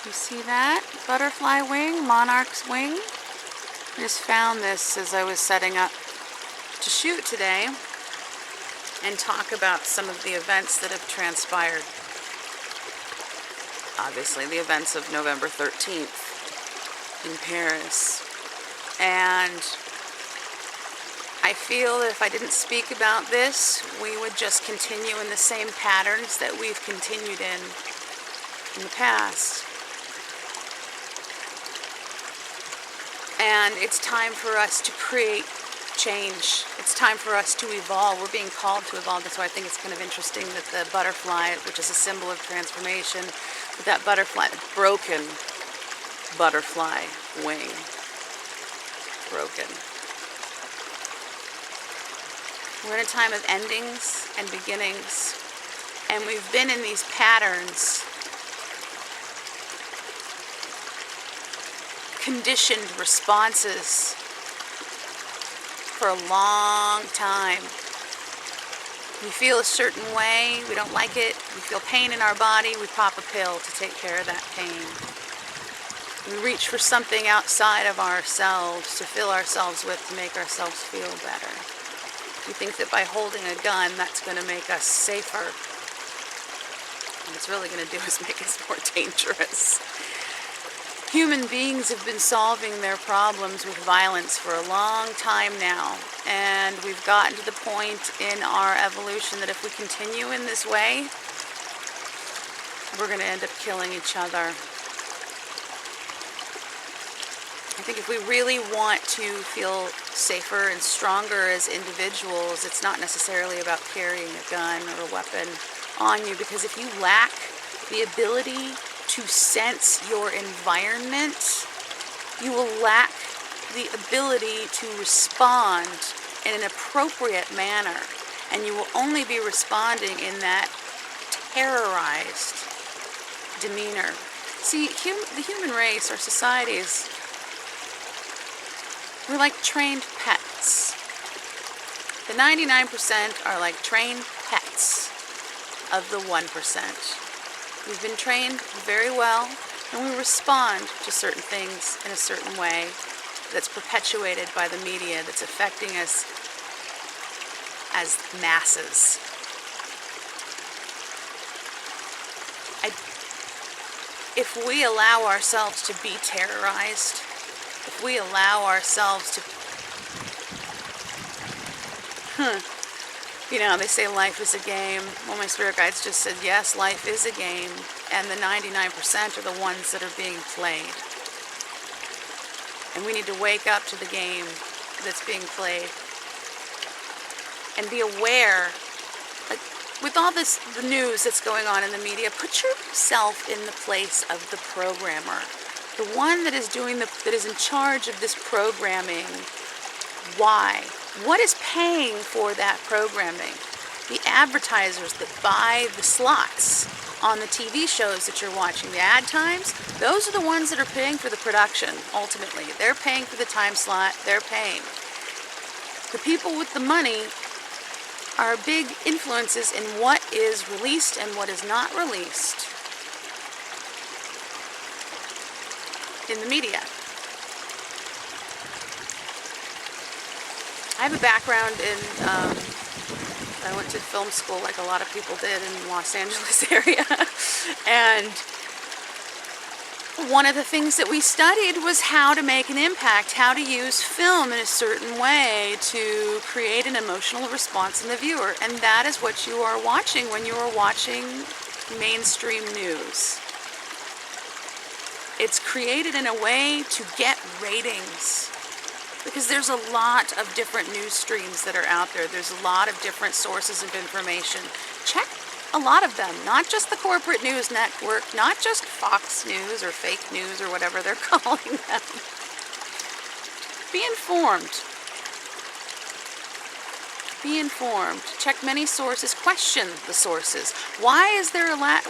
You see that? Butterfly wing, monarch's wing. I just found this as I was setting up to shoot today and talk about some of the events that have transpired. Obviously, the events of November 13th in Paris. And I feel that if I didn't speak about this, we would just continue in the same patterns that we've continued in the past. And it's time for us to create change. It's time for us to evolve. We're being called to evolve. That's why I think it's kind of interesting that the butterfly, which is a symbol of transformation, with that butterfly, broken butterfly wing. Broken. We're in a time of endings and beginnings. And we've been in these patterns, conditioned responses for a long time. We feel a certain way, we don't like it, we feel pain in our body, we pop a pill to take care of that pain. We reach for something outside of ourselves to fill ourselves with, to make ourselves feel better. We think that by holding a gun, that's going to make us safer. What it's really going to do is make us more dangerous. Human beings have been solving their problems with violence for a long time now, and we've gotten to the point in our evolution that if we continue in this way, we're going to end up killing each other. I think if we really want to feel safer and stronger as individuals, it's not necessarily about carrying a gun or a weapon on you, because if you lack the ability to sense your environment, you will lack the ability to respond in an appropriate manner, and you will only be responding in that terrorized demeanor. See, the human race, our societies, we're like trained pets. The 99% are like trained pets of the 1%. We've been trained very well, and we respond to certain things in a certain way that's perpetuated by the media, that's affecting us as masses. If we allow ourselves to be terrorized, if we allow ourselves to, you know, they say life is a game. Well, my spirit guides just said, yes, life is a game, and the 99% are the ones that are being played. And we need to wake up to the game that's being played and be aware. Like, with all this, the news that's going on in the media, put yourself in the place of the programmer, the one that is that is in charge of this programming. Why? What is paying for that programming? The advertisers that buy the slots on the TV shows that you're watching, the ad times, those are the ones that are paying for the production, ultimately. They're paying for the time slot, they're paying. The people with the money are big influences in what is released and what is not released in the media. I have a background in, I went to film school like a lot of people did in the Los Angeles area, and one of the things that we studied was how to make an impact, how to use film in a certain way to create an emotional response in the viewer, and that is what you are watching when you are watching mainstream news. It's created in a way to get ratings. Because there's a lot of different news streams that are out there. There's a lot of different sources of information. Check a lot of them, not just the corporate news network, not just Fox News or fake news or whatever they're calling them. Be informed. Be informed. Check many sources. Question the sources. Why is there a lack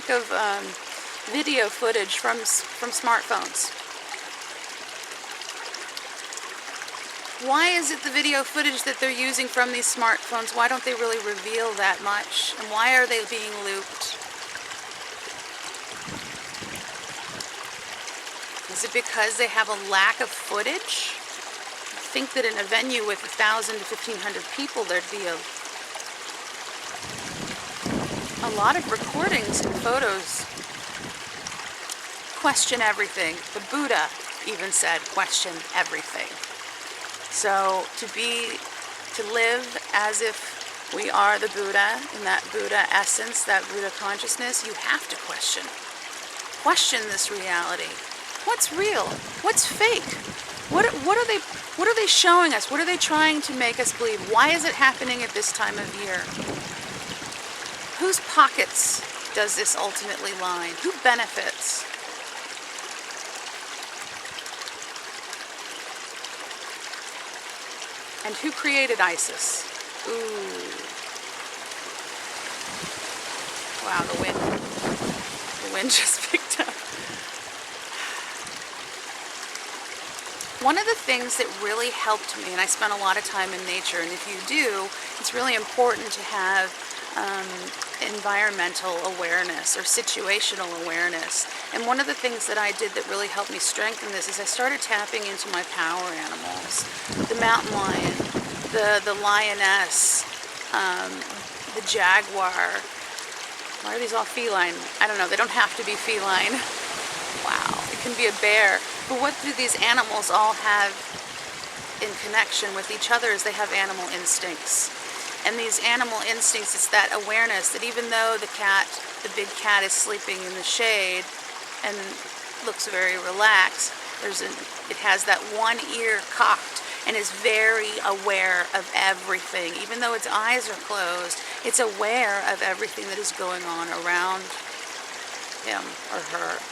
of video footage from smartphones? Why is it the video footage that they're using from these smartphones, why don't they really reveal that much? And why are they being looped? Is it because they have a lack of footage? I think that in a venue with 1,000 to 1,500 people, there'd be a lot of recordings and photos. Question everything. The Buddha even said, question everything. So to live as if we are the Buddha, in that Buddha essence, that Buddha consciousness, you have to question. Question this reality. What's real? What's fake? What are they showing us? What are they trying to make us believe? Why is it happening at this time of year? Whose pockets does this ultimately line? Who benefits? And who created ISIS? Ooh. Wow, the wind just picked up. One of the things that really helped me, and I spent a lot of time in nature, and if you do, it's really important to have environmental awareness or situational awareness. And one of the things that I did that really helped me strengthen this is I started tapping into my power animals. The mountain lion, the lioness, the jaguar. Why are these all feline? I don't know, they don't have to be feline. Wow, it can be a bear. But what do these animals all have in connection with each other is they have animal instincts. And these animal instincts, it's that awareness that even though the big cat is sleeping in the shade and looks very relaxed, it has that one ear cocked and is very aware of everything. Even though its eyes are closed, it's aware of everything that is going on around him or her.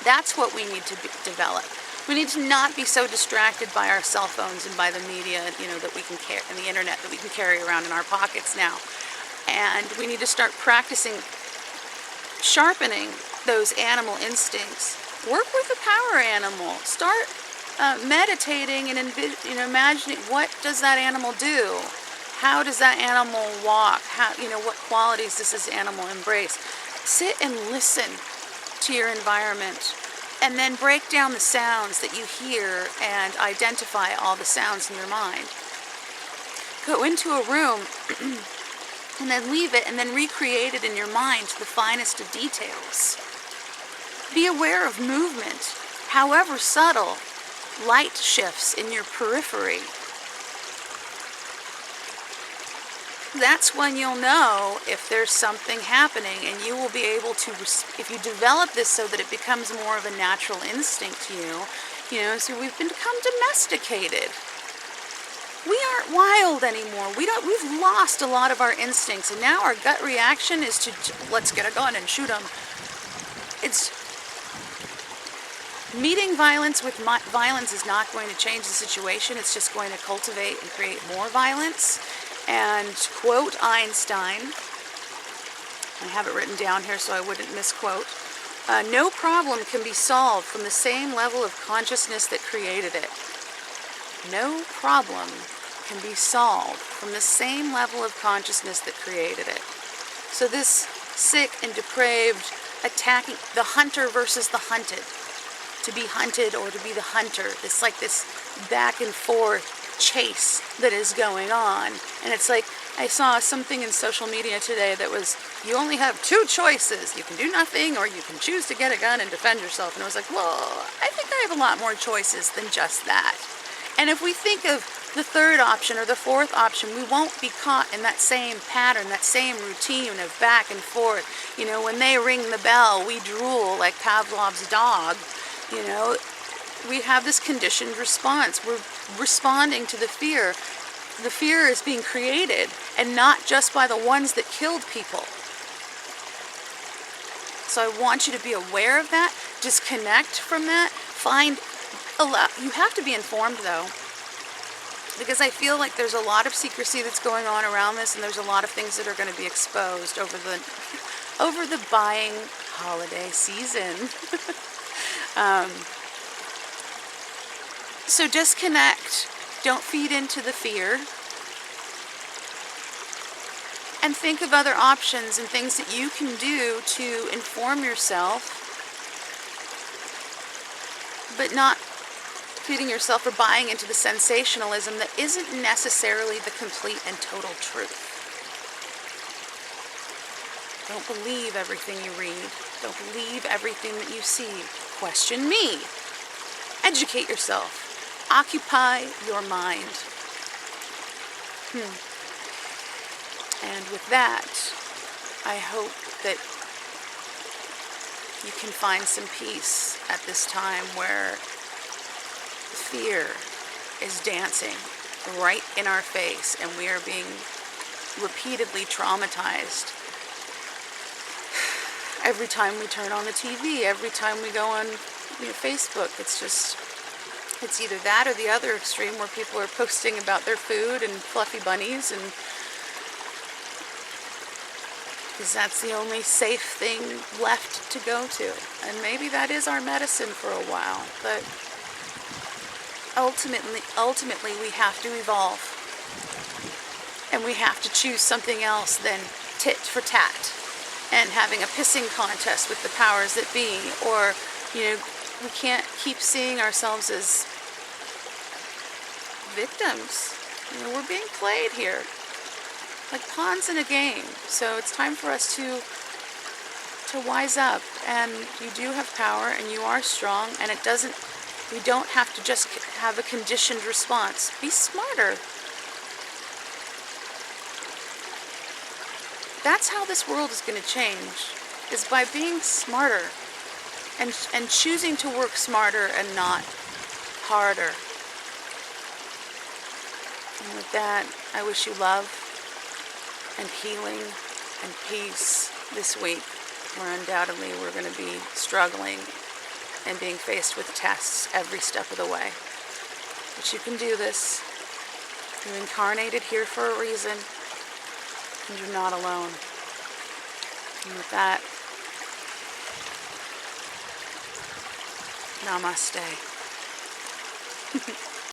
That's what we need to develop. We need to not be so distracted by our cell phones and by the media, that we can carry, and the internet that we can carry around in our pockets now. And we need to start practicing sharpening those animal instincts. Work with a power animal. Start meditating and imagining, what does that animal do? How does that animal walk? What qualities does this animal embrace? Sit and listen to your environment. And then break down the sounds that you hear and identify all the sounds in your mind. Go into a room and then leave it and then recreate it in your mind to the finest of details. Be aware of movement, however subtle, light shifts in your periphery. That's when you'll know if there's something happening, and you will be able to, if you develop this so that it becomes more of a natural instinct to you, so we've become domesticated. We aren't wild anymore. We've lost a lot of our instincts, and now our gut reaction is to, let's get a gun and shoot them. It's meeting violence with violence is not going to change the situation. It's just going to cultivate and create more violence. And quote Einstein, I have it written down here so I wouldn't misquote, no problem can be solved from the same level of consciousness that created it. No problem can be solved from the same level of consciousness that created it. So this sick and depraved attacking, the hunter versus the hunted, to be hunted or to be the hunter, this back and forth chase that is going on. And it's like, I saw something in social media today that was, you only have two choices. You can do nothing, or you can choose to get a gun and defend yourself. And I was like, well, I think I have a lot more choices than just that. And if we think of the third option or the fourth option, we won't be caught in that same pattern, that same routine of back and forth. When they ring the bell, we drool like Pavlov's dog. We have this conditioned response. We're responding to the fear. The fear is being created, and not just by the ones that killed people. So I want you to be aware of that, disconnect from that, you have to be informed though, because I feel like there's a lot of secrecy that's going on around this, and there's a lot of things that are going to be exposed over the buying holiday season. So disconnect, don't feed into the fear, and think of other options and things that you can do to inform yourself but not feeding yourself or buying into the sensationalism that isn't necessarily the complete and total truth. Don't believe everything you read. Don't believe everything that you see. Question me. Educate yourself. Occupy your mind. And with that, I hope that you can find some peace at this time where fear is dancing right in our face and we are being repeatedly traumatized. Every time we turn on the TV, every time we go on Facebook, it's either that or the other extreme where people are posting about their food and fluffy bunnies, and because that's the only safe thing left to go to. And maybe that is our medicine for a while, but ultimately we have to evolve. And we have to choose something else than tit for tat and having a pissing contest with the powers that be. Or, we can't keep seeing ourselves as victims. We're being played here like pawns in a game. So it's time for us to wise up. And you do have power and you are strong, and we don't have to just have a conditioned response. Be smarter. That's how this world is going to change, is by being smarter and choosing to work smarter and not harder. And with that, I wish you love and healing and peace this week, where undoubtedly we're going to be struggling and being faced with tests every step of the way. But you can do this. You're incarnated here for a reason, and you're not alone. And with that, namaste.